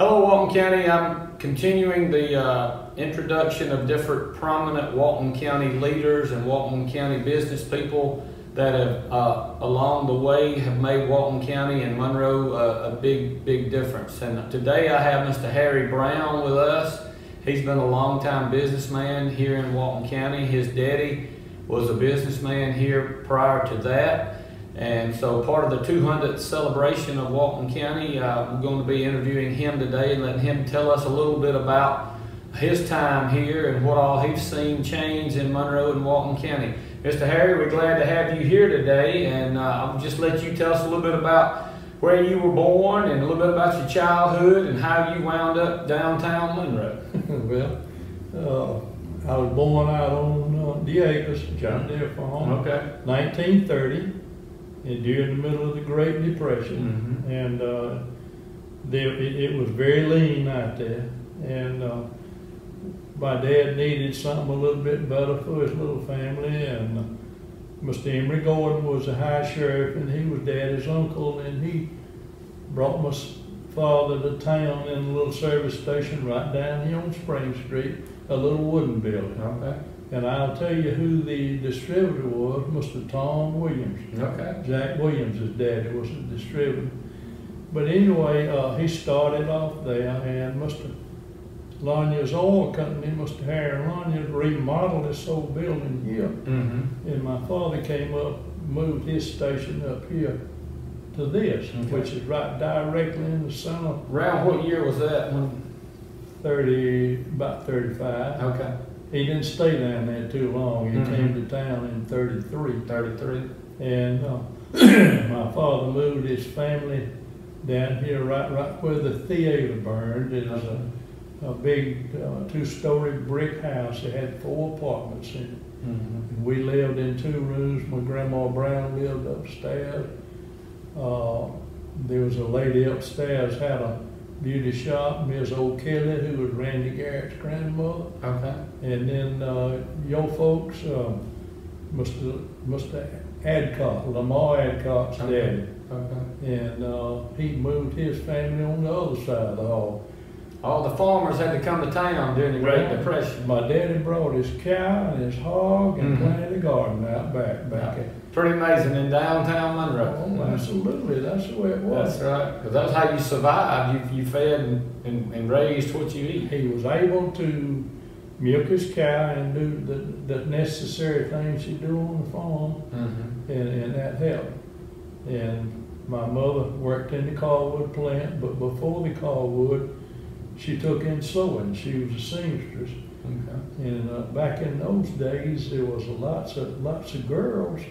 Hello, Walton County. I'm continuing the introduction of different prominent Walton County leaders and Walton County business people that have, along the way, have made Walton County and Monroe a big difference. And today I have Mr. Harry Brown with us. He's been a long-time businessman here in Walton County. His daddy was a businessman here prior to that. And so part of the 200th celebration of Walton County, I'm going to be interviewing him today and letting him tell us a little bit about his time here and what all he's seen change in Monroe and Walton County. Mr. Harry, we're glad to have you here today, and I'll just let you tell us a little bit about where you were born and a little bit about your childhood and how you wound up downtown Monroe. Well, I was born out on Diegas, John Deere Farm, Okay. 1930. And during the middle of the Great Depression, and it was very lean out there, and my dad needed something a little bit better for his little family, and Mr. Emory Gordon was a high sheriff, and he was Daddy's uncle, and he brought my father to town in a little service station right down here on Spring Street, a little wooden building. Okay. And I'll tell you who the distributor was, Mr. Tom Williams. Okay. Jack Williams' daddy was a distributor. But anyway, he started off there, and Mr. Lanya's oil company, Mr. Harry Lanya, remodeled this old building here. And my father came up, moved his station up here to this, which is right directly in the center. Around what year was that? About 35. Okay. He didn't stay down there too long. He came to town in 33. 33. And my father moved his family down here right where the theater burned. It was a big two-story brick house. It had 4 apartments in it. And we lived in 2 rooms. My grandma Brown lived upstairs. There was a lady upstairs had a beauty shop, Ms. O'Kelly, who was Randy Garrett's grandmother. Okay. And then your folks, Mr. Adcock, Lamar Adcock's daddy. Okay. And he moved his family on the other side of the hall. All the farmers had to come to town during the Great Depression. My daddy brought his cow and his hog and planted a garden out back there. Pretty amazing in downtown Monroe. Oh, absolutely, that's the way it was. That's right, because that's how you survived. You fed and raised what you eat. He was able to milk his cow and do the necessary things you do on the farm, and that helped. And my mother worked in the cardwood plant, but before the cardwood, she took in sewing. She was a seamstress. Okay. And back in those days, there was lots of girls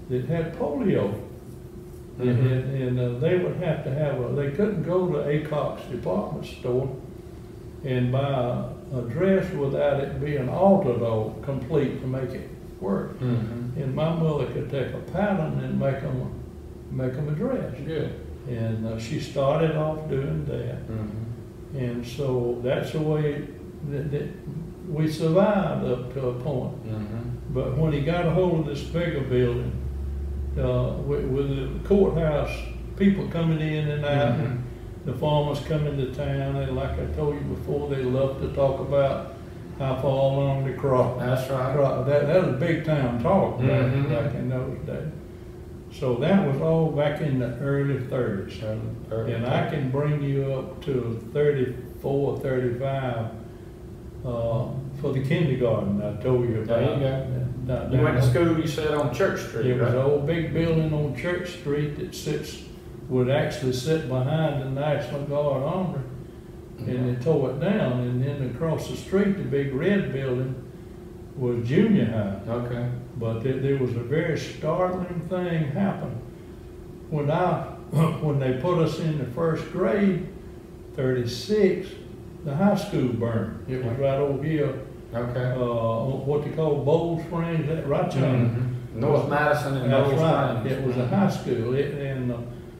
that had polio. And they would have to have they couldn't go to Acock's department store and buy a dress without it being altered or complete to make it work. And my mother could take a pattern and make them a dress. Good. And she started off doing that. And so that's the way that we survived up to a point. But when he got a hold of this bigger building, with the courthouse, people coming in and out, and the farmers coming to town, and like I told you before, they love to talk about how far along the crop. That's right. That was big time talk back in those days. So that was all back in the early 30s. And I can bring you up to 34, 35 for the kindergarten I told you about. There you go. You went to school, you said, on Church Street, It was an old big building on Church Street that would actually sit behind the National Guard Armory. And they tore it down. And then across the street, the big red building was junior high. Okay. But there was a very startling thing happened. When they put us in the first grade, 36, the high school burned. It was right over here. Okay. What they call Bowl Springs, that right there. North Madison and Bowl Springs. It was a high school,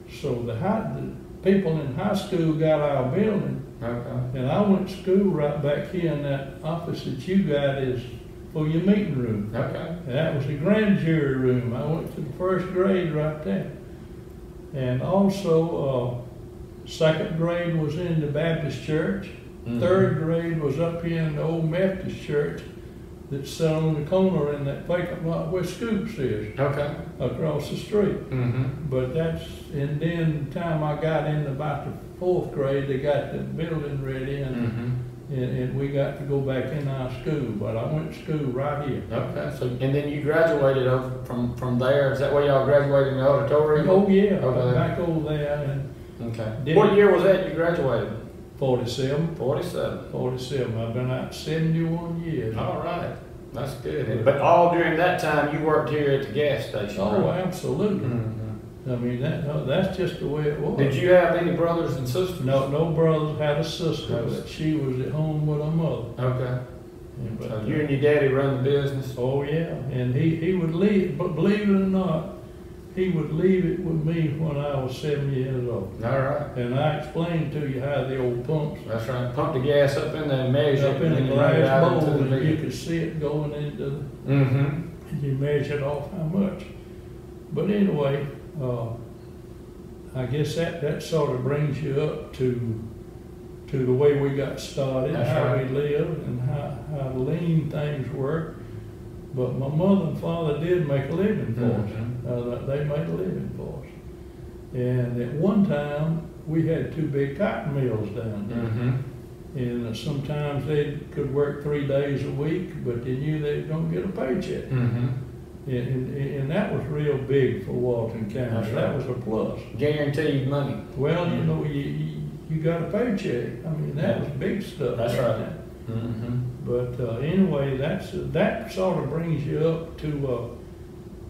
so the people in high school got our building. Okay. And I went to school right back here in that office that you got is for your meeting room. Okay. And that was the grand jury room. I went to the first grade right there. And also, Second grade was in the Baptist church. Third grade was up here in the old Methodist church that's set on the corner in that vacant lot where Scoops is. Okay. Across the street. But and then the time I got in about the fourth grade, they got the building ready, and we got to go back in our school. But I went to school right here. Okay. So, and then you graduated from there. Is that where y'all graduated in the auditorium? Oh yeah, okay. Back over there. Okay. What year was that you graduated? 47. 47. 47. I've been out 71 years. All right. That's good. But all during that time, you worked here at the gas station. Oh, right? absolutely. I mean, that's just the way it was. Did you have any brothers and sisters? No brothers. Had a sister, but she was at home with her mother. Okay. But, so you and your daddy run the business? Oh, yeah. And he would leave, but believe it or not, he would leave it with me when I was 7 years old. All right. And I explained to you how the old pumps. That's right. Pump the gas up in there and measure up in the glass bowl, and you could see it going into the, and you measured off how much. But anyway, I guess that sort of brings you up to the way we got started, that's how right. we lived, and how lean things were. But my mother and father did make a living for us. They made a living for us. And at one time, we had 2 big cotton mills down there. And sometimes they could work 3 days a week, but they knew they were going to get a paycheck. And that was real big for Walton County. That's that right. was a plus. Guaranteed money. Well, you know, you got a paycheck. I mean, that was big stuff. That's right. But anyway, that sort of brings you up to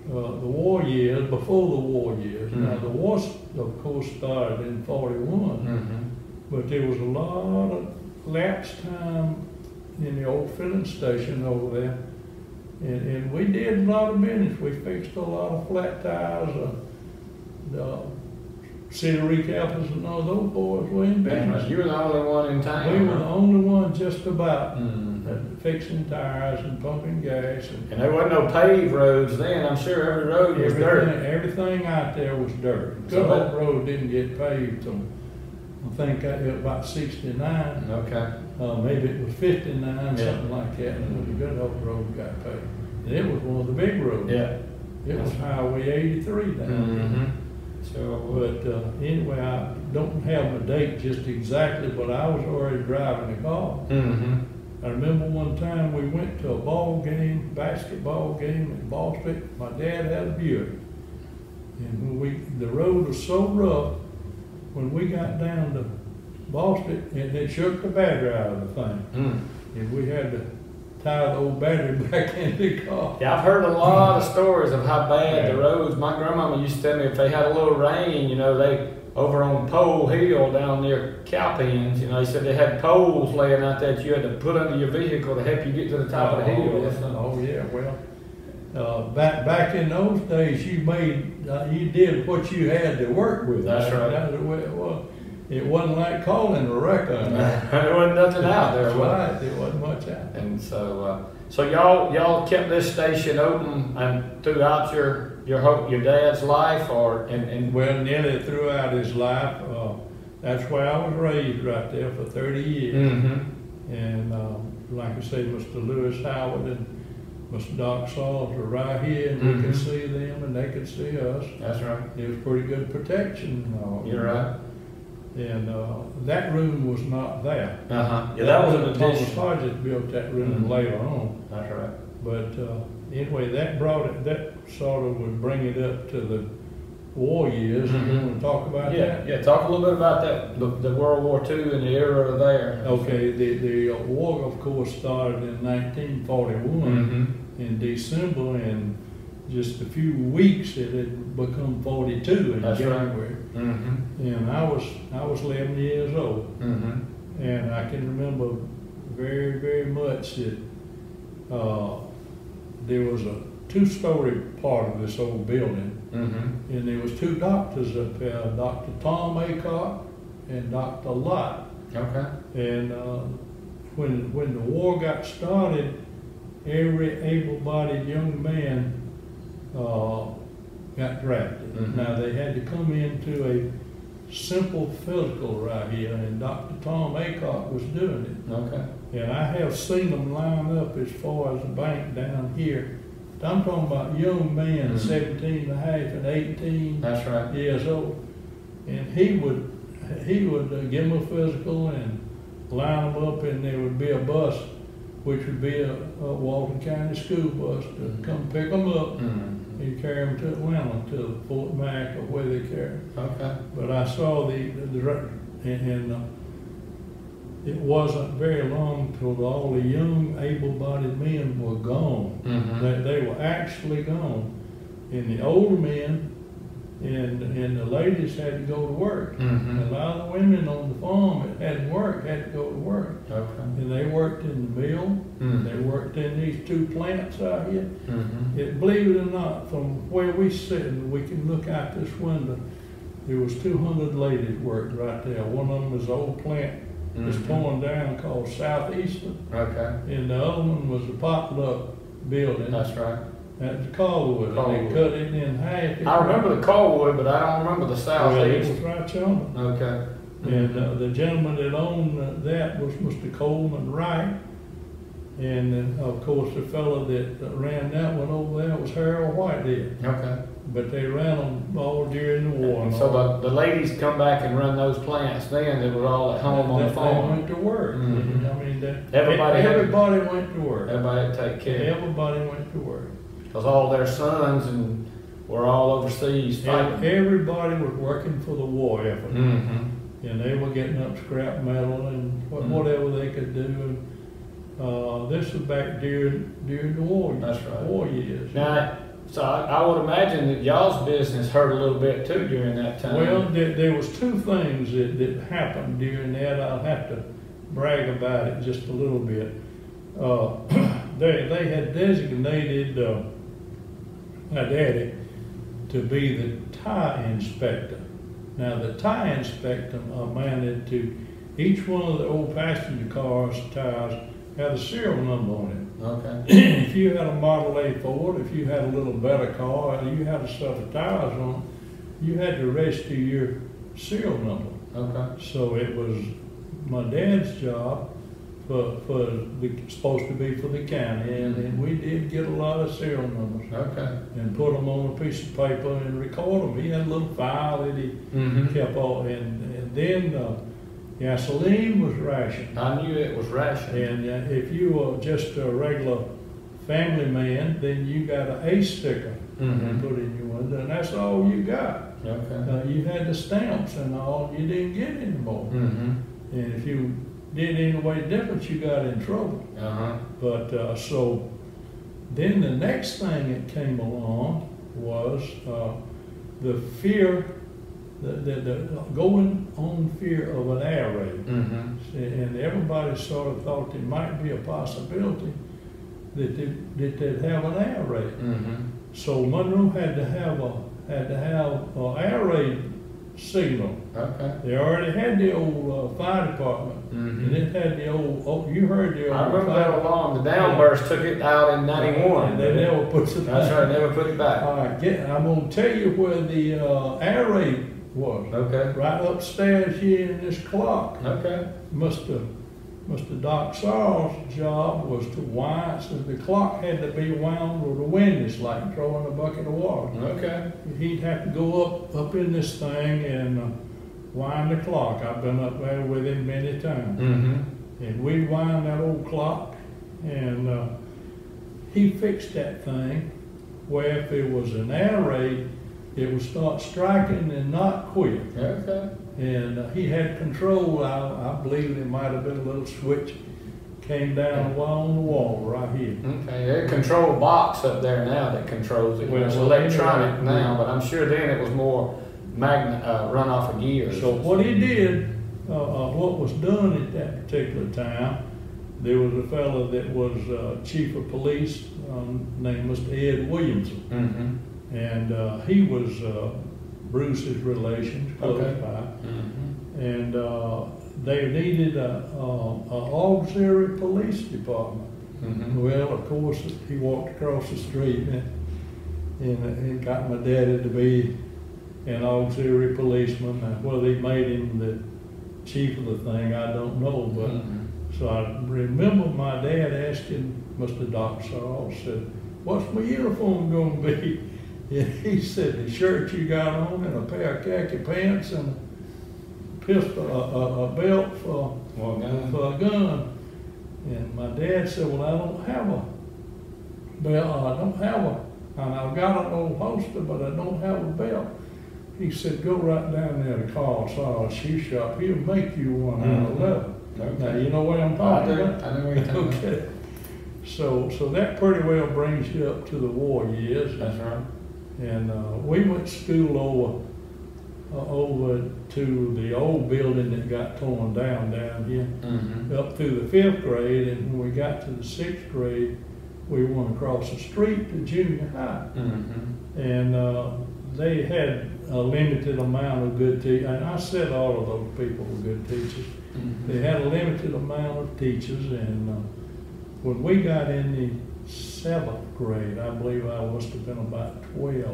the war years, before the war years. Now, the war, of course, started in 41, but there was a lot of lapse time in the old filling station over there. And we did a lot of business. We fixed a lot of flat tires, city recalipers, and all those boys were in business. You were the only one in town. We were the only one just about fixing tires and pumping gas. And there wasn't no paved roads then. I'm sure every road was dirt. Everything out there was dirt. Good Hope Road didn't get paved till, I think, about 69. Okay. Maybe it was 59, something like that, when the Good Hope Road got paved. And it was one of the big roads. Yeah. It was Highway 83 down there. But anyway, I don't have a date just exactly, but I was already driving the car. I remember one time we went to a basketball game in Boston. My dad had a Buick. And the road was so rough, when we got down to Boston, and it shook the battery out of the thing. And we had to tie the old battery back in the car. Yeah, I've heard a lot of stories of how bad the roads. My grandmama used to tell me if they had a little rain, you know, they over on Pole Hill down near Cowpens, you know, they said they had poles laying out there that you had to put under your vehicle to help you get to the top of the hill. Oh yeah, well, back in those days, you did what you had to work with. That's right. That's the way it was. It wasn't like calling a wrecker. There wasn't nothing out there. That's right. There wasn't much out. And so y'all kept this station open and throughout your dad's life, or well, nearly throughout his life. That's where I was raised, right there for 30 years. And like I said, Mr. Lewis Howard and Mr. Doc Sauls were right here, and we could see them, and they could see us. That's right. It was pretty good protection. You're right. And that room was not there. Yeah, that was an addition. Thomas Hodges built that room later on. That's right. But anyway, that sort of would bring it up to the war years. You want to talk about that? Yeah, talk a little bit about that, the World War II and the era there. Okay, the war, of course, started in 1941 in December, and just a few weeks it had become 42 in January. And I was 11 years old, and I can remember very, very much that there was a 2-story part of this old building, and there was 2 doctors up there, Dr. Tom Aycock and Dr. Lott. Okay. And when the war got started, every able-bodied young man got drafted. Now they had to come into a simple physical right here, and Dr. Tom Aycock was doing it. Okay. And I have seen them line up as far as the bank down here. I'm talking about young men, 17 and a half and 18 That's right. years old. And he would give them a physical and line them up, and there would be a bus, which would be a Walton County school bus to come pick them up and carry them to Atlanta, to Fort Mac or where they carry. Okay. But I saw it wasn't very long till all the young, able-bodied men were gone. They were actually gone, and the older men and the ladies had to go to work. A lot of the women on the farm that hadn't worked had to go to work. Okay. And they worked in the mill. They worked in these 2 plants out here. Believe it or not, from where we sit, and we can look out this window, there was 200 ladies worked right there. One of them was the old plant that's torn down called Southeastern. Okay. And the other one was a potluck building. That's right. At the Callwood. And they cut it in half. I remember the Callwood, but I don't remember the Southeast. Well, it was right yonder. Okay. And the gentleman that owned that was Mr. Coleman Wright. And then, of course, the fellow that ran that one over there was Harold Whitehead. Okay. But they ran them all during the war. And so the ladies come back and run those plants then. They were all at home on the farm. They went to work. I mean, everybody went to work. Everybody had to take care. Everybody went to work. Because all their sons were all overseas fighting. Everybody was working for the war effort. And they were getting up scrap metal and whatever they could do. And this was back during the war. That's right. War years. Now, so I would imagine that y'all's business hurt a little bit too during that time. Well, there was 2 things that happened during that. I'll have to brag about it just a little bit. They had designated my daddy to be the tie inspector. Now, the tie inspector amounted to each one of the old passenger cars' tires had a serial number on it. Okay. If you had a Model A Ford, if you had a little better car, and you had a set of tires on, you had to register your serial number. Okay. So it was my dad's job supposed to be for the county, and we did get a lot of serial numbers. Okay. And put them on a piece of paper and record them. He had a little file that he kept on, and then gasoline was rationed. I knew it was rationed. And if you were just a regular family man, then you got an A sticker put in your window, and that's all you got. Okay. You had the stamps and all, you didn't get any more. And if you did any way different, you got in trouble. But so then the next thing that came along was the fear, the going on fear of an air raid. And everybody sort of thought there might be a possibility that they'd have an air raid. So Monroe had to have an air raid signal. Okay. They already had the old fire department, and it had the old. You heard the old. I remember that alarm. The downburst took it out in '91. And they never put it back. That's right. Never put it back. All right, I'm going to tell you where the air raid was. Okay. Right upstairs here in this clock. Okay. Mr. Doc Sarle's job was to wind, so the clock had to be wound with a wind. It's like throwing a bucket of water. Okay. He'd have to go up in this thing and wind the clock. I've been up there with him many times. And we'd wind that old clock, and he fixed that thing where if it was an air raid, it would start striking and not quit. Okay. And he had control. I believe there might have been a little switch came down on the wall right here. Okay, there's a control box up there now that controls it. Well, it's electronic now, but I'm sure then it was more run off of gears. So what he did, what was done at that particular time, there was a fellow that was chief of police named Mr. Ed Williamson. And he was Bruce's relations, close by. And they needed an auxiliary police department. Well, of course, he walked across the street and got my daddy to be and auxiliary policeman. Now, whether he made him the chief of the thing, I don't know, but so I remember my dad asking Mr. Doc Sarles, said, "What's my uniform going to be?" And he said, "The shirt you got on and a pair of khaki pants and a pistol, a belt for a gun." And my dad said, "Well, I don't have a belt, and I've got an old holster, but I don't have a belt." He said, "Go right down there to Carl Sarles shoe shop. He'll make you one out of leather." Okay. Now, you know what I'm talking about? I know what you're talking about. Okay. So that pretty well brings you up to the war years. That's right. And we went to school over to the old building that got torn down here, up through the 5th grade. And when we got to the 6th grade, we went across the street to junior high. And they had a limited amount of good teachers, and I said all of those people were good teachers. They had a limited amount of teachers, and when we got in the 7th grade, I believe I must have been about 11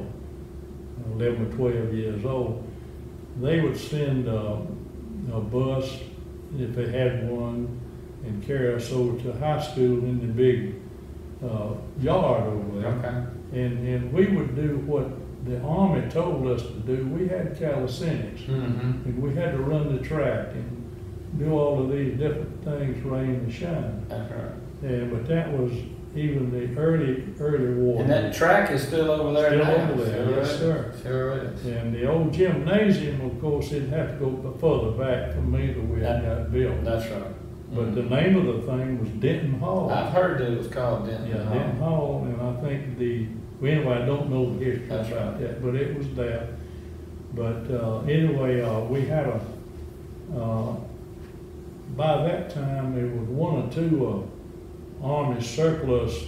or 12 years old, they would send a bus, if they had one, and carry us over to high school in the big yard over there. Okay. And we would do what the Army told us to do. We had calisthenics, and we had to run the track and do all of these different things, rain and shine. That's right. But that was even the early war. And that track is still over there Still now. over there, yes, sir. Sure is. And the old gymnasium, of course, it'd have to go further back from me than we had got built. That's right. But the name of the thing was Denton Hall. I've heard that it was called Denton Hall. Denton Hall, and I think anyway, I don't know the history That's about right. that, but it was there. But anyway, we had by that time there was 1 or 2 Army surplus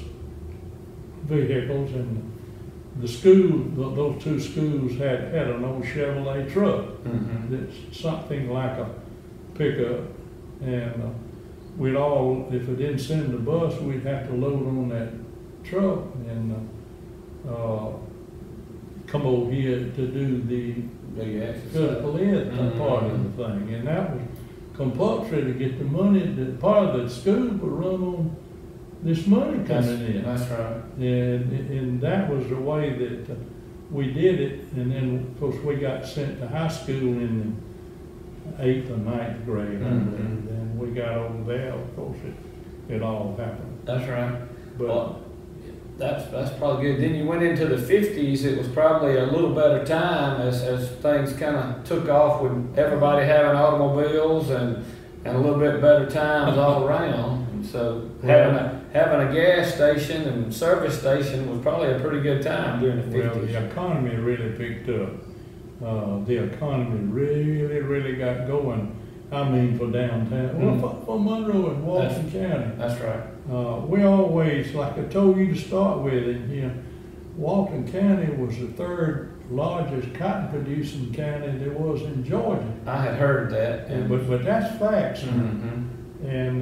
vehicles, and the school, those 2 schools had an old Chevrolet truck that's something like a pickup, and we'd all, if it didn't send the bus, we'd have to load on that truck and come over here to do the physical ed part of the thing, and that was compulsory to get the money. That part of the school would run on this money coming in. That's right. And that was the way that we did it. And then, of course, we got sent to high school in the 8th or 9th grade, I believe. And we got over there, of course, it all happened. That's right. But well, that's probably good. Then you went into the 50s. It was probably a little better time as things kind of took off with everybody having automobiles and a little bit better times all around. And so having a gas station and service station was probably a pretty good time during the 50s. Well, the economy really picked up. The economy really got going. I mean, for downtown. Well, for Monroe and Walton County. That's right. We always, like I told you to start with, Walton County was the 3rd largest cotton producing county there was in Georgia. I had heard that. But that's facts. And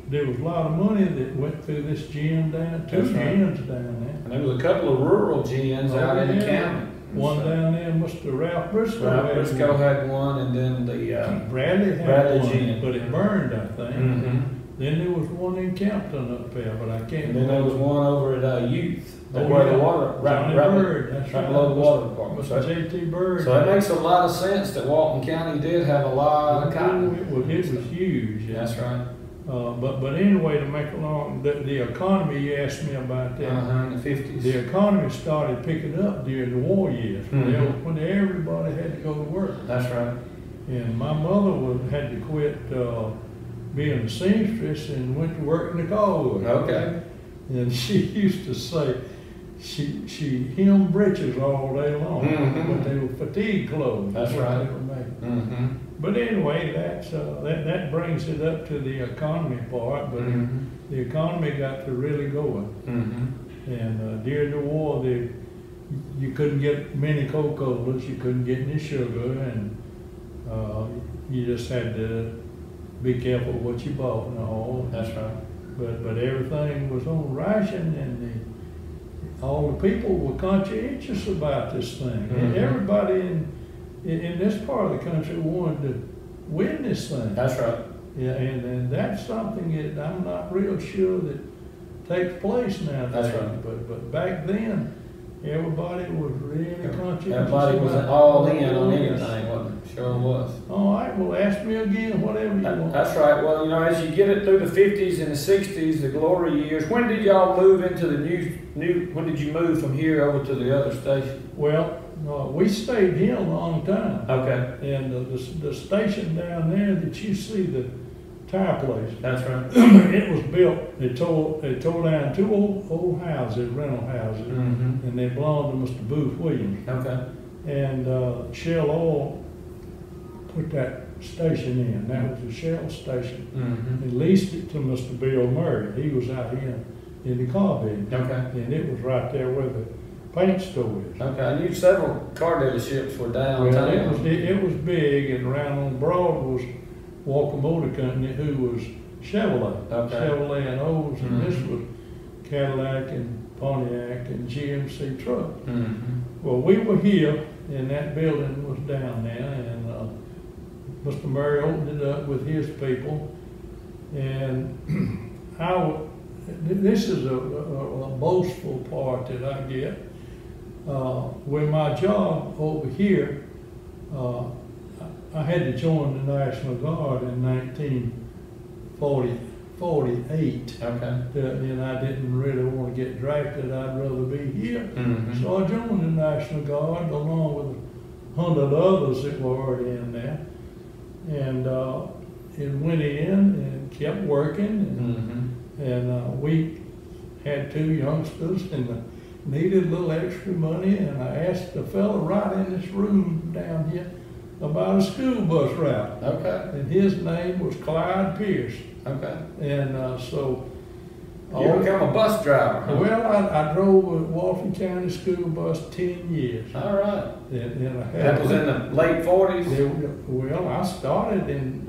there was a lot of money that went through this gym down, 2 gyms down there. And there was a couple of rural gyms out in the county. One down there, Mr. Ralph Briscoe. Ralph Briscoe had one, and then the Bradley had one, gym. but it burned, I think. Then there was one in Campton up there, but I can't. And then there was one over at Youth, where the water, Johnny Bird, that's right below the water department. Mr. J.T. Bird. So it makes a lot of sense that Walton County did have a lot of cotton. It was huge. That's right. But anyway, to make a long, the economy, you asked me about that. In the 50s. The economy started picking up during the war years, when everybody had to go to work. That's right. And my mother had to quit being a seamstress and went to work in the coal. Okay. And she used to say she hemmed breeches all day long, but they were fatigue clothes. That's right. They were made. But anyway, that brings it up to the economy part. But the economy got to really going. And during the war, you couldn't get many Coca-Colas, you couldn't get any sugar, and you just had to be careful what you bought and all. That's right. But everything was on ration, and all the people were conscientious about this thing. And everybody in this part of the country wanted to win this thing. That's right. Yeah, and that's something that I'm not real sure that takes place now. That's right. But back then, everybody was really conscientious. Everybody was all in on anything, wasn't it? Sure was. All right, well, ask me again, whatever you want. That's right. Well, you know, as you get it through the 50s and the 60s, the glory years, when did y'all move into the when did you move from here over to the other station? Well, we stayed here a long time. Okay. And the station down there that you see, the tire place. That's right. It was built, they tore down two old houses, rental houses, and they belonged to Mr. Booth Williams. Okay. And Shell Oil put that station in. That was the Shell station. They leased it to Mr. Bill Murray. He was out here in the car business. Okay. And it was right there where the paint store is. Okay. I knew several car dealerships were downtown. Well, it was big, and around on Broad was Walton Motor Company, who was Chevrolet. Okay. Chevrolet and Olds, and this was Cadillac and Pontiac and GMC truck. Well, we were here, and that building was down there, and Mr. Murray opened it up with his people, and this is a boastful part that I get. With my job over here, I had to join the National Guard in 1948. Okay. And I didn't really want to get drafted. I'd rather be here. So I joined the National Guard along with 100 others that were already in there. And went in and kept working. And we had two youngsters and needed a little extra money. And I asked the fellow right in this room down here about a school bus route. Okay. And his name was Clyde Pierce. Okay. And so... You become a bus driver, huh? Well, I drove a Walton County school bus 10 years. All right. And I had That was in the late 40s? Well, I started in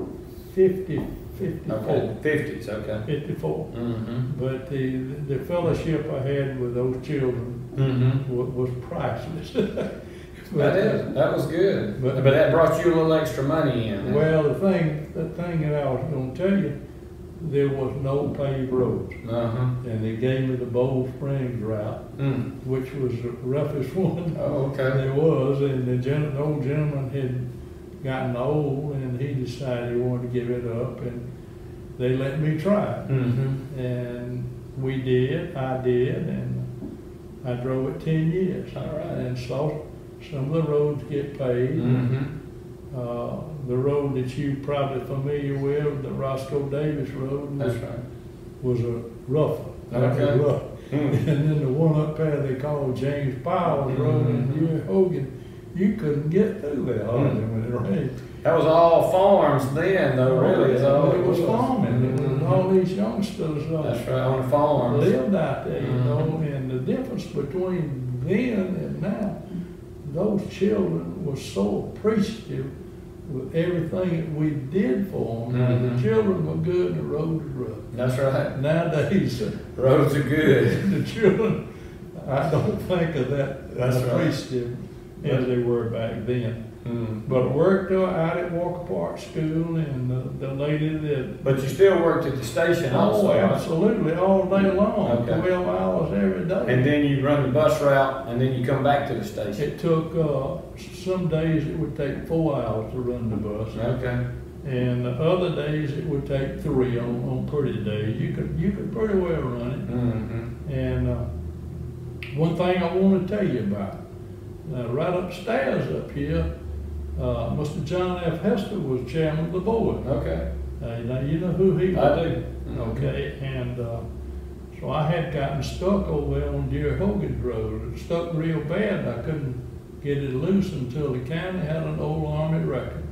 54. Okay, 50s, okay. 54. But the fellowship I had with those children was priceless. That was good. But that brought you a little extra money in. Well, the thing that I was going to tell you, there was no paved roads. And they gave me the Bowl Springs route, which was the roughest one there was. And the old gentleman had gotten old, and he decided he wanted to give it up, and they let me try it. And we did, I did, and I drove it 10 years. All right. And saw some of the roads get paved. The road that you're probably familiar with, the Roscoe Davis Road, was a rough one. Okay. Rough. And then the one up there they called James Powell's Road in New Hogan, you couldn't get through there when it rained. That was all farms then, though, really. It was farming. It was all these youngsters That's right, on the farms. lived out there, you know, and the difference between then and now, those children were so appreciative with everything that we did for them. The children were good, the road was rough. That's right. Nowadays, roads are good. The children, I don't think of that appreciative as they were back then. But I worked out at Walker Park School, and the lady that... But you still worked at the station also, Oh, absolutely, all day long, 12 hours every day. And then you run the bus route, and then you come back to the station. It took, some days it would take 4 hours to run the bus. Okay. And other days it would take 3 on pretty days. You could pretty well run it. And one thing I want to tell you about, right upstairs up here, Mr. John F. Hester was chairman of the board. Okay. Now you know who he was. I do. Okay, and so I had gotten stuck over there on Deer Hogan's Road. It stuck real bad. I couldn't get it loose until the county had an old Army record.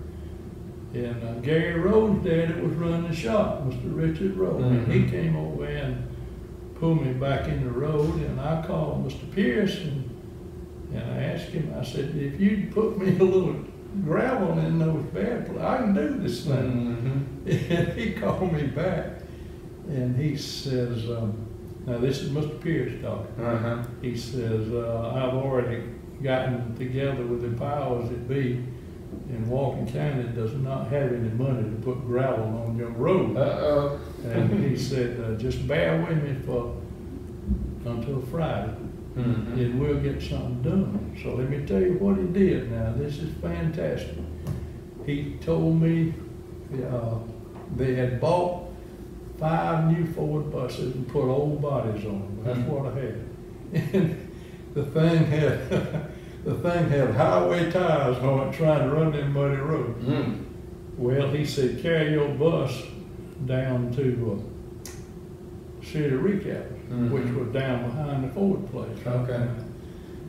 And Gary Rhodes' dad was running the shop, Mr. Richard Rhodes. And he came over there and pulled me back in the road, and I called Mr. Pierce and I asked him, I said, if you'd put me a little gravel in those bad places, I can do this thing. And he called me back and he says, Now this is Mr. Pierce talking. He says, I've already gotten together with the powers that be, and Walton County does not have any money to put gravel on your road. And he said, just bear with me until Friday, and we'll get something done. So let me tell you what he did now. This is fantastic. He told me they had bought 5 new Ford buses and put old bodies on them. That's what I had. And the thing had highway tires on it trying to run them muddy roads. Well, he said, carry your bus down to City Recap, which was down behind the Ford place. Okay.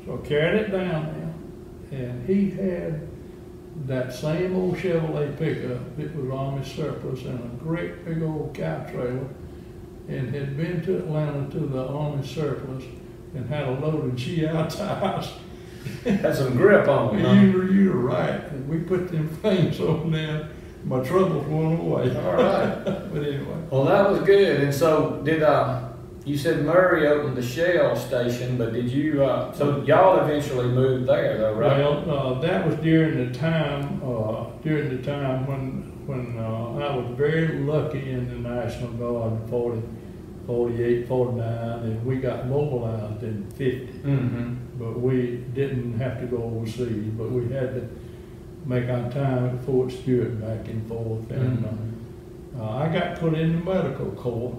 So I carried it down there, and he had that same old Chevrolet pickup. It was Army surplus and a great big old cow trailer, and had been to Atlanta to the Army surplus and had a load of GI tires. Had some grip on it. You're right. And we put them things on there. My troubles went away. All right. But anyway. Well, that was good. And so did you said Murray opened the Shell station, but did you? So y'all eventually moved there, though, right? Well, that was during the time when I was very lucky in the National Guard in 40, 48, 49, and we got mobilized in 50. But we didn't have to go overseas, but we had to make our time at Fort Stewart back and forth. And I got put in the medical corps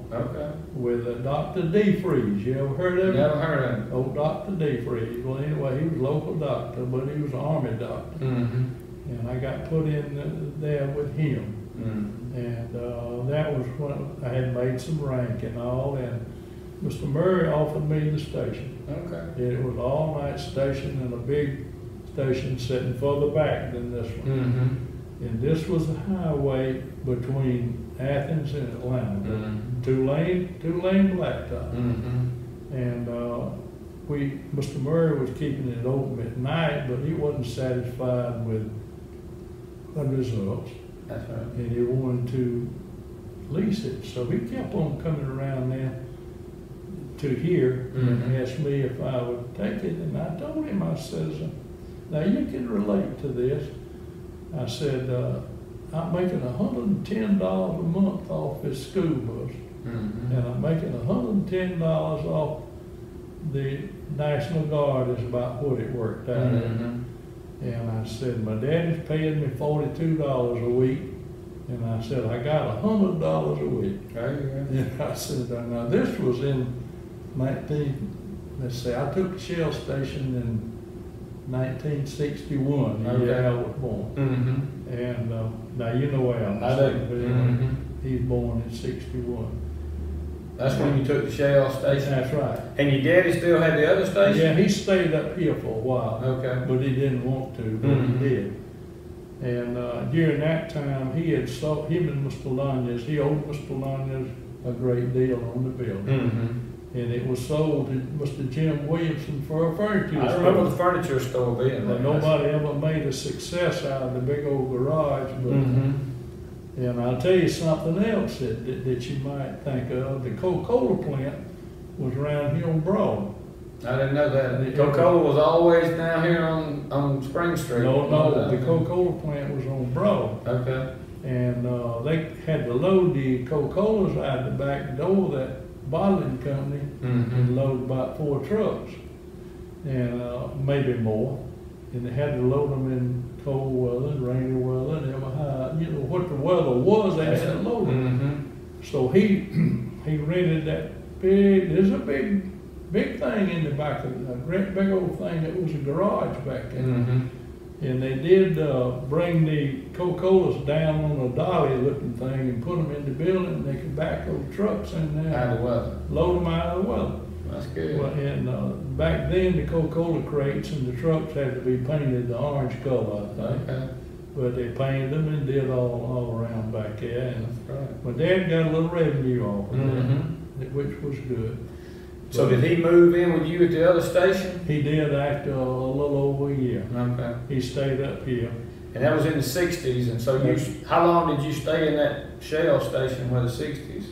with Dr. DeFreeze. You ever heard of him? Never heard of him. Oh, Dr. DeFreeze. Well, anyway, he was a local doctor, but he was an Army doctor. And I got put in there with him. And that was when I had made some rank and all, and Mr. Murray offered me the station. It was an all-night station and a big station sitting further back than this one. And this was the highway between Athens and Atlanta, two-lane blacktop. And Mr. Murray was keeping it open at night, but he wasn't satisfied with the results. That's right. And he wanted to lease it. So he kept on coming around there to here and asked me if I would take it. And I told him, I says, now you can relate to this. I said, I'm making $110 a month off this school bus. And I'm making $110 off the National Guard is about what it worked out at. And I said, my daddy's paying me $42 a week. And I said, I got $100 a week. And I said, now this was in let's see, I took the Shell station in 1961, the year I was born. And now you know where I'm saying, he's born in 61. That's when you took the Shell station? That's right. And your daddy still had the other station? Yeah, he stayed up here for a while. But he didn't want to, but he did. And during that time, he had sold, him and Mr. Lanyas, he owed Mr. Lanyas a great deal on the building. And it was sold to Mr. Jim Williamson for a furniture store. I remember the furniture store being there. Nobody ever made a success out of the big old garage. But, and I'll tell you something else that you might think of. The Coca-Cola plant was around here on Broad. I didn't know that. Coca-Cola was always down here on Spring Street. No, the Coca-Cola plant was on Broad. And they had to load the Coca-Colas out the back door of that bottling company and load about 4 trucks, and maybe more. And they had to load them in cold weather, rainy weather, and what the weather was, they had to load them. So he rented that there's a big thing in the back of a great big old thing that was a garage back then. And they did bring the Coca-Colas down on a dolly looking thing and put them in the building, and they could back those trucks in there. Out of the weather. Load them out of the weather. That's good. Well, and back then the Coca-Cola crates and the trucks had to be painted the orange color, I think. But they painted them and did all around back there. And my dad got a little revenue off of that, which was good. So did he move in with you at the other station? He did after a little over a year. He stayed up here. And that was in the 60s, and so how long did you stay in that Shell station for the 60s?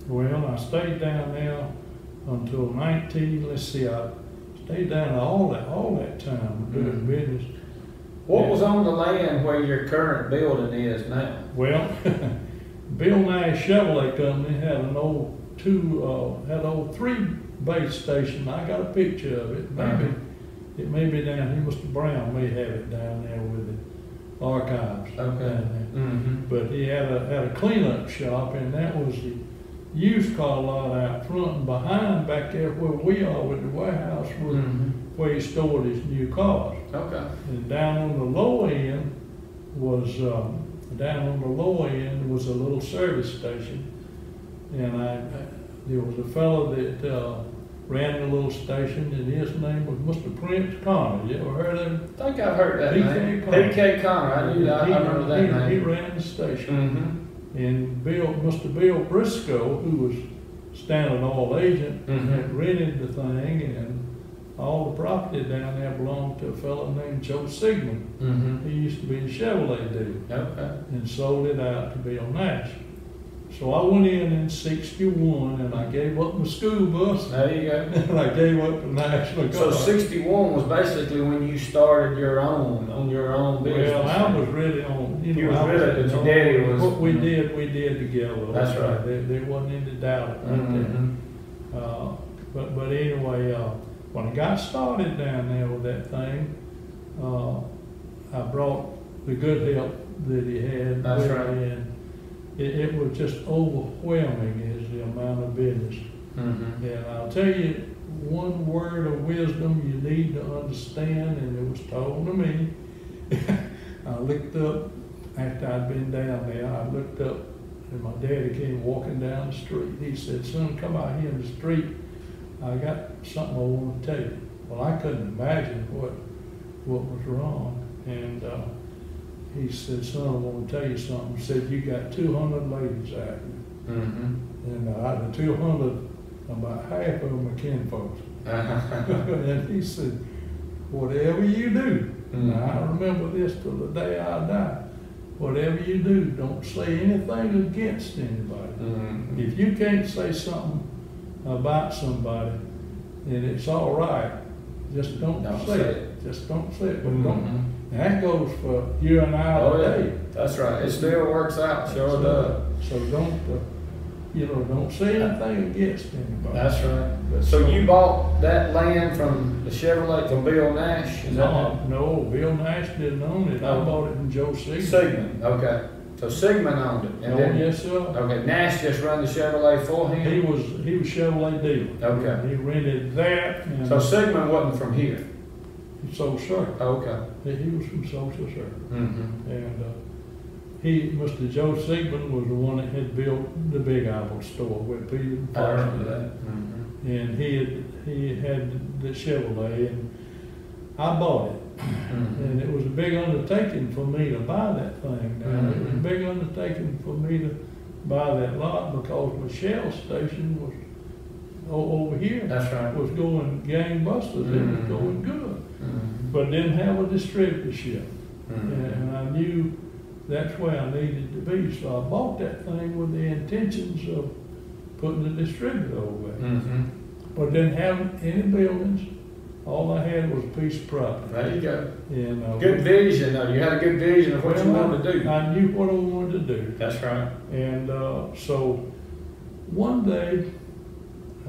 Well, I stayed down there until I stayed down all that time doing business. What was on the land where your current building is now? Well, Bill Nash Chevrolet Company had an old three base station. I got a picture of it. Maybe it may be down here. Mr. Brown may have it down there with the archives. Okay. But he had a cleanup shop, and that was the used car lot out front and behind back there where we are with the warehouse where he stored his new cars. Okay. And down on the low end was a little service station, and there was a fellow that ran the little station, and his name was Mr. Prince Connor. You ever heard of him? I think I've heard that name. P.K. Connor. I remember that name. He ran the station. And Mr. Bill Briscoe, who was Standard Oil agent, had rented the thing, and all the property down there belonged to a fellow named Joe Sigmund. He used to be a Chevrolet dealer. Okay. And sold it out to Bill Nash. So I went in '61, and I gave up my school bus. There you go. And I gave up the National Guard. So '61 was basically when you started your own business. Well, I was really on. You was really, but your daddy was. What we did together. That's right. There wasn't any doubt about that. But anyway, when I got started down there with that thing, I brought the good help that he had. That's right. And it was just overwhelming is the amount of business. And I'll tell you one word of wisdom you need to understand, and it was told to me. I looked up, after I'd been down there, I looked up, and my daddy came walking down the street. He said, "Son, come out here in the street. I got something I want to tell you." Well, I couldn't imagine what was wrong. And he said, "Son, I want to tell you something." He said, "You got 200 ladies out here." And out of the 200, about half of them are kinfolks. And he said, "Whatever you do," and I remember this till the day I die, "whatever you do, don't say anything against anybody. If you can't say something about somebody, then it's all right. Just don't say it. Just don't say it." But don't. And that goes for you and I today. That's right. It still works out. Sure does. So don't, don't say anything against anybody. That's right. So you bought that land from the Chevrolet from Bill Nash? No, Bill Nash didn't own it. I bought it from Joe Sigmund. Sigmund, okay. So Sigmund owned it. And then, yes, sir. Okay, Nash just run the Chevrolet for him? He was Chevrolet dealer. Okay. He rented that. And so Sigmund wasn't from here? Social Circle. Okay. He was from Social Circle. And Mr. Joe Sigmund was the one that had built the Big Apple store where Peter and I remember that. And he had the Chevrolet, and I bought it. And it was a big undertaking for me to buy that thing. It was a big undertaking for me to buy that lot because my Shell station was over here. That's right. Was going gangbusters. It was going good. But didn't have a distributorship. And I knew that's where I needed to be. So I bought that thing with the intentions of putting a distributor over there. But didn't have any buildings. All I had was a piece of property. There you go. And, good vision, though. You had a good vision of what you wanted to do. I knew what I wanted to do. That's right. And so one day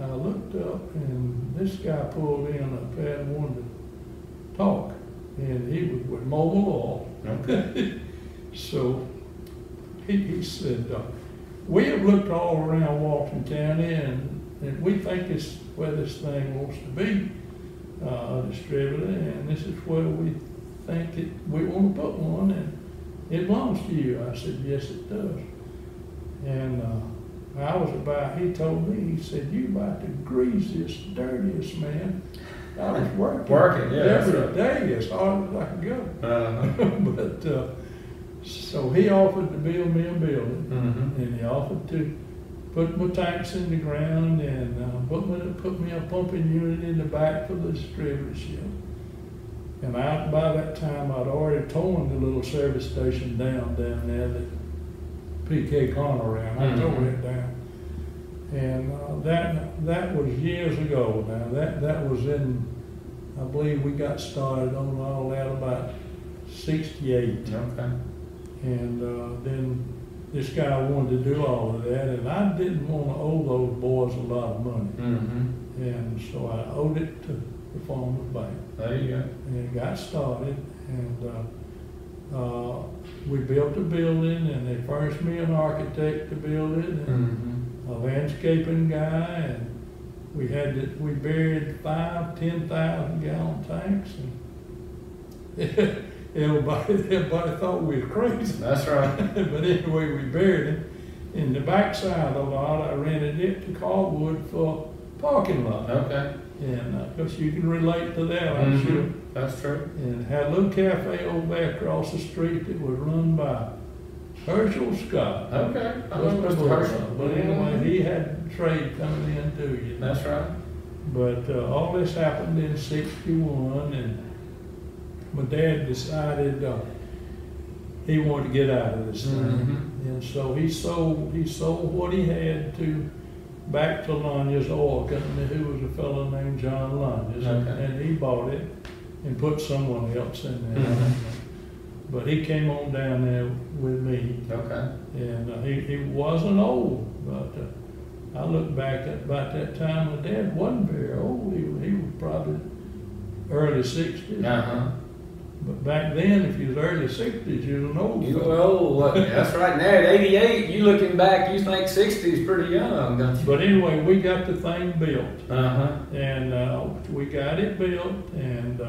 I looked up, and this guy pulled in up there and wanted to talk. And he was with Mobile Oil. Okay. So he said, "We have looked all around Walton County, and we think it's where this thing wants to be, a distributor, and this is where we think we want to put one, and it belongs to you." I said, "Yes, it does." And he told me, he said, "You about the greasiest, dirtiest man." I was working every day as hard as I could go. But so he offered to build me a building, and he offered to put my tanks in the ground and put me a pumping unit in the back for the distributorship. And by that time, I'd already torn the little service station down there that P.K. Connor ran. I tore it down. And that was years ago now. That was in, I believe we got started on all that about 68. Okay. And then this guy wanted to do all of that, and I didn't want to owe those boys a lot of money. Mm-hmm. And so I owed it to the Farmers Bank. There you go. And it got started, and we built a building, and they furnished me an architect to build it, and a landscaping guy, and we buried 10,000 gallon tanks, and everybody thought we were crazy. That's right. But anyway, we buried it. In the backside of the lot, I rented it to Caldwood for parking lot. Okay. And because you can relate to that, I'm sure. That's true. And had a little cafe over there across the street that was run by Herschel Scott. Okay. I know Mr. Herschel. But anyway, he had trade coming in too, you know. That's right. But all this happened in '61, and my dad decided he wanted to get out of this thing. And so he sold what he had back to Lanya's Oil Company, who was a fellow named John Lanya's, and he bought it and put someone else in there. But he came on down there with me. Okay. And he wasn't old, but I look back at about that time, my dad wasn't very old. He was probably early 60s. But back then, if you was early 60s, you was an old You fellow. were old. That's right. Now at 88, you looking back, you think 60 is pretty young, don't you? But anyway, we got the thing built. Uh-huh. And we got it built, and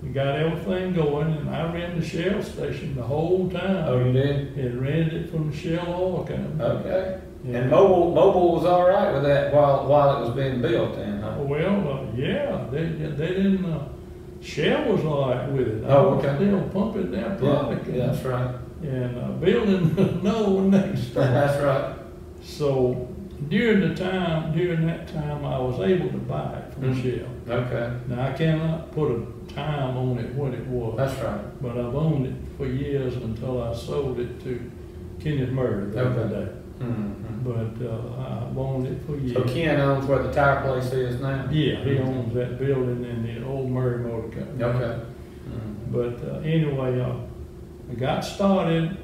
we got everything going, and I ran the Shell station the whole time. Oh, you did? And ran it from the Shell Oil Company. Okay. Yeah. And mobile was all right with that while it was being built then, huh? Well, yeah, they didn't. Shell was all right with it. Oh, okay. Still pumping their product. Yeah, that's right. And building another one next door. That's right. So during that time, I was able to buy it from Shell. Okay. Now I cannot put a time on it what it was. That's right. But I've owned it for years until I sold it to Kenneth Murray the other day. But I've owned it for years. So Ken owns where the tire place is now? Yeah, he owns that building in the old Murray Motor Company. Okay. But anyway, I got started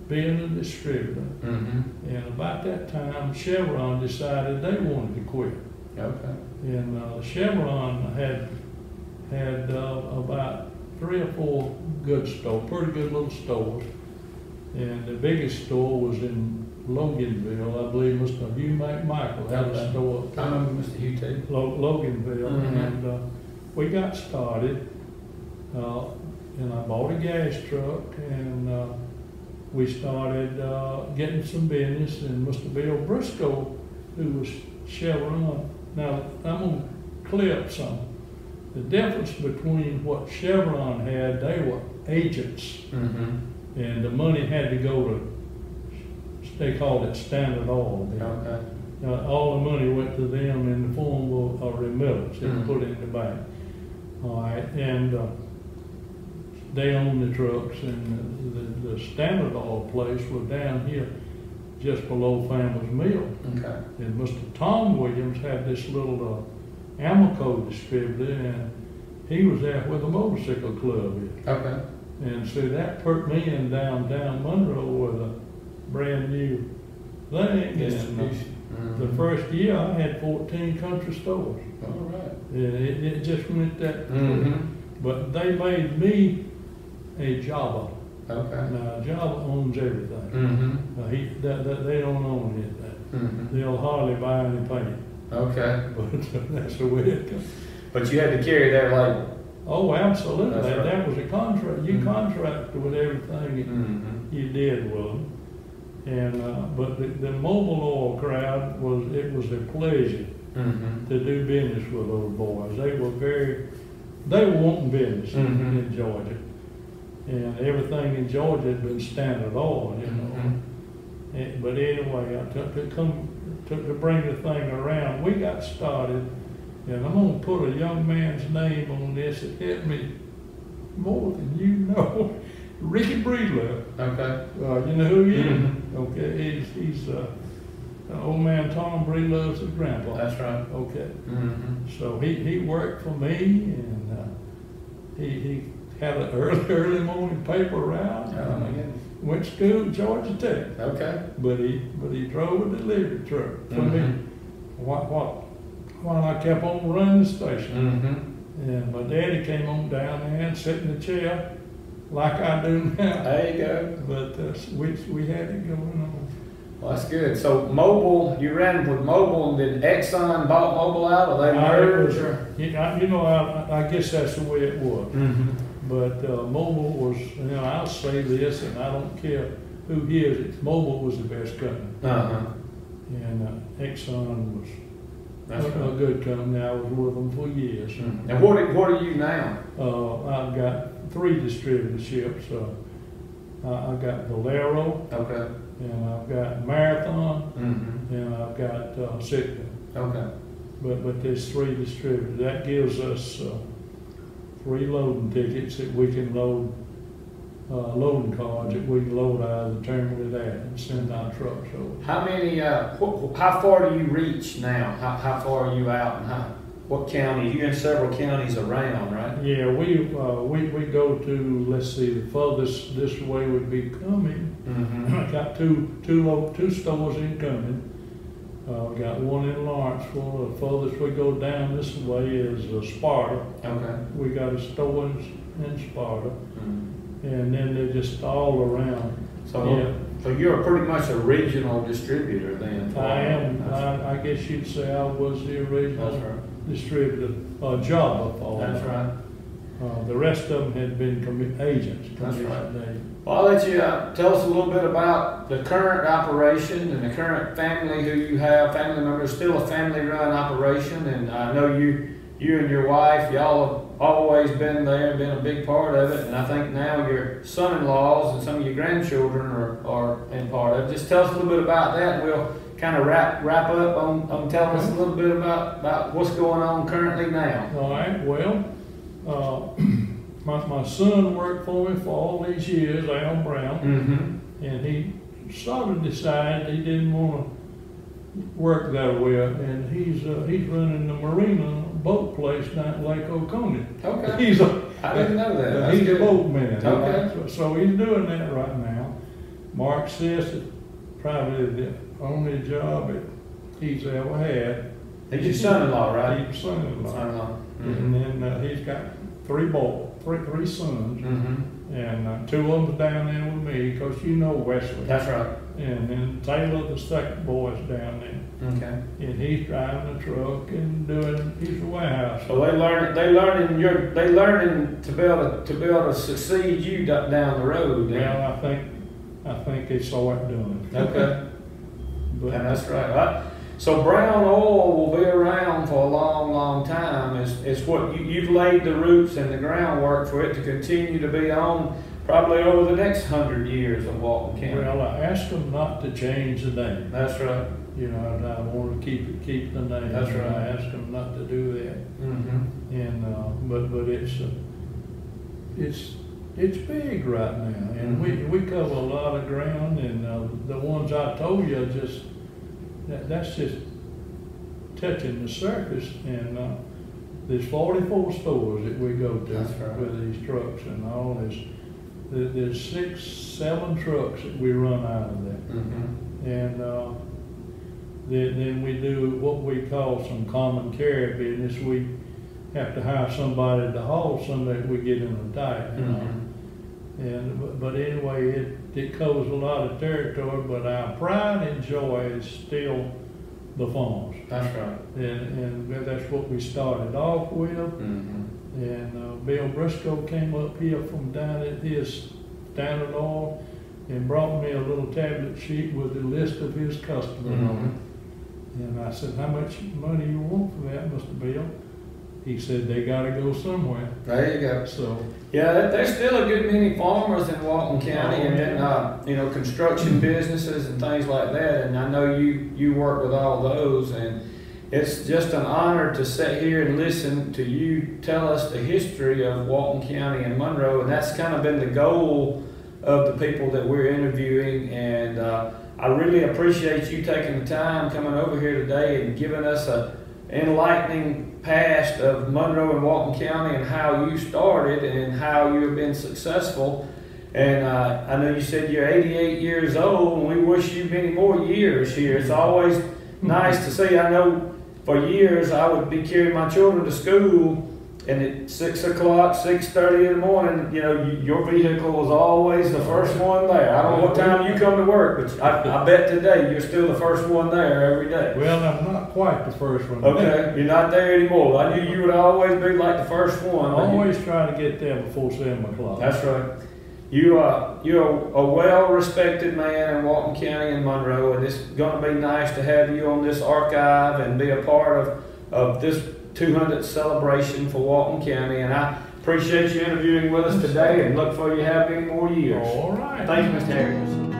being a distributor. And about that time, Chevron decided they wanted to quit. Okay. And Chevron had about 3 or 4 good stores, pretty good little stores. And the biggest store was in Loganville. I believe Mr. Hugh McMichael had a store. I remember Mr. Hugh too. Loganville. And we got started, and I bought a gas truck, and we started getting some business. And Mr. Bill Briscoe, who was Chevron. Now, I'm going to clear up something. The difference between what Chevron had, they were agents. And the money had to go to, they called it Standard Oil. Okay. All the money went to them in the form of a remittance and put in the bank. All right, and they owned the trucks, and the Standard Oil place was down here just below Family's Mill. Okay. And Mr. Tom Williams had this little Amoco distributor, and he was there where the motorcycle club is. Okay. And so that put me in downtown Monroe with a brand new thing. And the first year I had 14 country stores. All right. And it just went that quick. But they made me a Java. Okay. Now Java owns everything. They don't own it. They'll hardly buy any paint. Okay. But that's the way it goes. But you had to carry their label. Oh, absolutely. Right. That was a contract. You contracted with everything you did with them. And but the mobile oil crowd was a pleasure to do business with those boys. They were wanting business in Georgia, and everything in Georgia had been Standard Oil, you know. But anyway, I took to bring the thing around. We got started. And I'm going to put a young man's name on this that helped me more than you know. Ricky Breedlove. Okay. You know who he is? Okay, he's old man Tom Bree loves his grandpa. That's right. Okay. Mm-hmm. So he worked for me, and he had an early morning paper route. Oh, my goodness. Went to school at Georgia Tech. Okay. But he drove a delivery truck for Mm-hmm. me while I kept on running the station. Mm-hmm. And my daddy came on down there and sat in the chair like I do now. There you go. But we had it going on. Well, that's good. So Mobil, you ran with Mobil, and did Exxon bought Mobil out, or they merged? I guess that's the way it was. Mm-hmm. But Mobil was, I'll say this, and I don't care who hears it, Mobil was the best company. Uh-huh. And Exxon was That's a right. good company. I was with them for years. Mm-hmm. And what are you now? I've got 3 distributorships. I've got Valero, Okay. and I've got Marathon, Mm-hmm. and I've got Sitka. Okay. But there's 3 distributors. That gives us 3 loading tickets that we can load, loading cards that we can load out of the terminal there and send our trucks over. How many? How far do you reach now? How far are you out, and what county? You're in several counties around, right? Yeah, we go to, let's see, the furthest this way would be Cumming. Mm-hmm. I got two stores in Cumming. Got one in Lawrenceville. The furthest we go down this way is Sparta. Okay. We got a store in Sparta, Mm-hmm. and then they're just all around. So you're pretty much a regional distributor then. I am. I guess you'd say I was the original That's right. distributor, job for. That's right. The rest of them had been agents. That's right. Commission. Well, I'll let you tell us a little bit about the current operation and the current family who you have, family members. Still a family-run operation, and I know you and your wife, y'all have always been there and been a big part of it. And I think now your son-in-laws and some of your grandchildren are in part of it. Just tell us a little bit about that, and we'll kind of wrap up on telling us a little bit about what's going on currently now. All right. Well, my son worked for me for all these years, Al Brown, Mm-hmm. and he sort of decided he didn't want to work that way, and he's running the marina boat place down at Lake Oconee. Okay. I didn't know that. That's He's good. a boatman. Okay. So he's doing that right now. Mark says it's probably the only job that he's ever had. He's your son-in-law, right? He's son-in-law. Son-in-law. And then he's got 3 sons, Mm-hmm. and 2 of them down there with me, because Wesley. That's right. And then Taylor, the second boy, is down there. Okay. And he's driving the truck and he's a warehouse. So they learning to be able to succeed you down the road. Well, I think they saw it doing. Okay. But And that's right. So brown oil will be around for a long, long time. It's what you've laid the roots and the groundwork for it to continue to be on probably over the next 100 years of Walton County. Well, I asked them not to change the name. That's right. I want to keep the name. That's right. I asked them not to do that. Mm-hmm. And but it's big right now, and we cover a lot of ground, and the ones I told you that's just touching the surface. And there's 44 stores that we go to Right. with these trucks and all this. There's 6, 7 trucks that we run out of there. Mm-hmm. And then we do what we call some common carry business. We have to hire somebody to haul some that we get in a tight. And but anyway, it covers a lot of territory. But our pride and joy is still the farms. That's right. And that's what we started off with. Mm-hmm. And Bill Briscoe came up here from down at his Standard Oil and brought me a little tablet sheet with a list of his customers on it. And I said, "How much money you want for that, Mr. Bill?" He said, "They got to go somewhere." There you go. So yeah, there's still a good many farmers in Walton County, and then construction businesses and things like that. And I know you work with all those, and it's just an honor to sit here and listen to you tell us the history of Walton County and Monroe, and that's kind of been the goal of the people that we're interviewing. And I really appreciate you taking the time coming over here today and giving us a enlightening past of Monroe and Walton County and how you started and how you have been successful. And I know you said you're 88 years old, and we wish you many more years here. It's always nice to see. I know for years I would be carrying my children to school, and at 6 o'clock, 6:30 in the morning, you know, your vehicle was always the first one there. I don't know what time you come to work, but I bet today you're still the first one there every day. Well, I'm not quite the first one. Okay, you're not there anymore. I knew you would always be like the first one. Always try to get there before 7 o'clock. That's right. You're a well-respected man in Walton County and Monroe, and it's going to be nice to have you on this archive and be a part of this 200th celebration for Walton County. And I appreciate you interviewing with us today and look for you to have many more years. All right. Thank you, Mr. Harris.